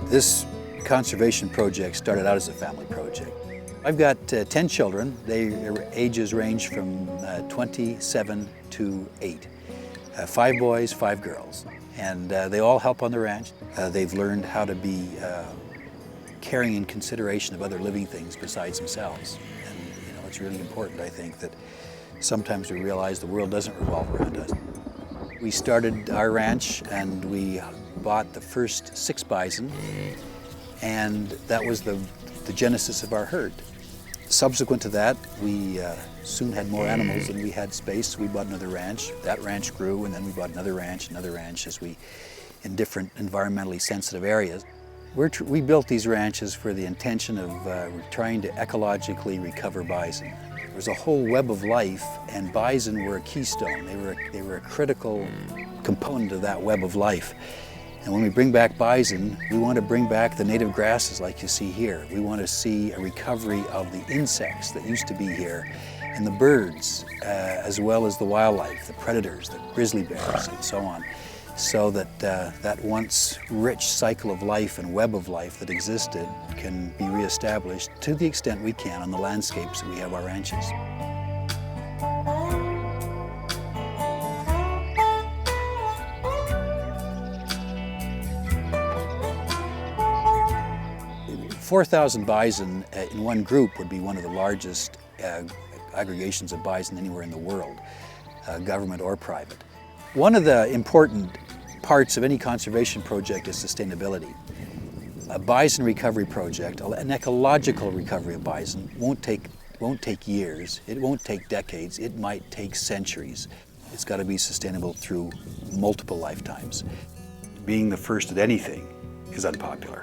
This conservation project started out as a family project. I've got 10 children. Their ages range from 27 to 8. 5 boys, 5 girls. And they all help on the ranch. They've learned how to be caring in consideration of other living things besides themselves. And it's really important, I think, that sometimes we realize the world doesn't revolve around us. We started our ranch and we bought the first 6 bison, and that was the genesis of our herd. Subsequent to that, we soon had more animals than we had space, so we bought another ranch. That ranch grew, and then we bought another ranch in different environmentally sensitive areas. We built these ranches for the intention of trying to ecologically recover bison. There was a whole web of life, and bison were a keystone. They were a critical component of that web of life. And when we bring back bison, we want to bring back the native grasses like you see here. We want to see a recovery of the insects that used to be here, and the birds, as well as the wildlife, the predators, the grizzly bears, and so on, so that that once rich cycle of life and web of life that existed can be reestablished to the extent we can on the landscapes that we have our ranches. "4,000 bison in one group would be one of the largest aggregations of bison anywhere in the world, government or private. One of the important parts of any conservation project is sustainability. A bison recovery project, an ecological recovery of bison, won't take years, it won't take decades, it might take centuries. It's got to be sustainable through multiple lifetimes. Being the first at anything is unpopular.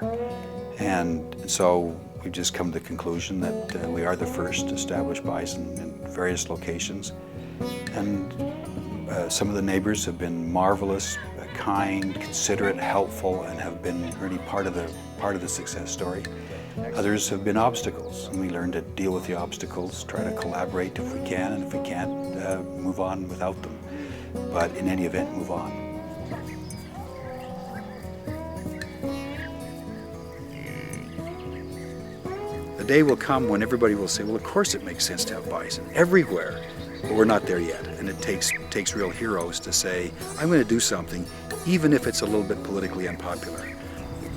And so we've just come to the conclusion that we are the first to establish bison in various locations. And some of the neighbors have been marvelous, kind, considerate, helpful, and have been really part of the success story. Others have been obstacles, and we learn to deal with the obstacles, try to collaborate if we can, and if we can't, move on without them. But in any event, move on. The day will come when everybody will say, well, of course it makes sense to have bison everywhere, but we're not there yet. And it takes real heroes to say, I'm going to do something, even if it's a little bit politically unpopular.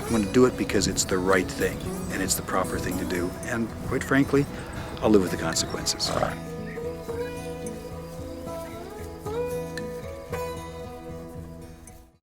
I'm going to do it because it's the right thing, and it's the proper thing to do. And quite frankly, I'll live with the consequences.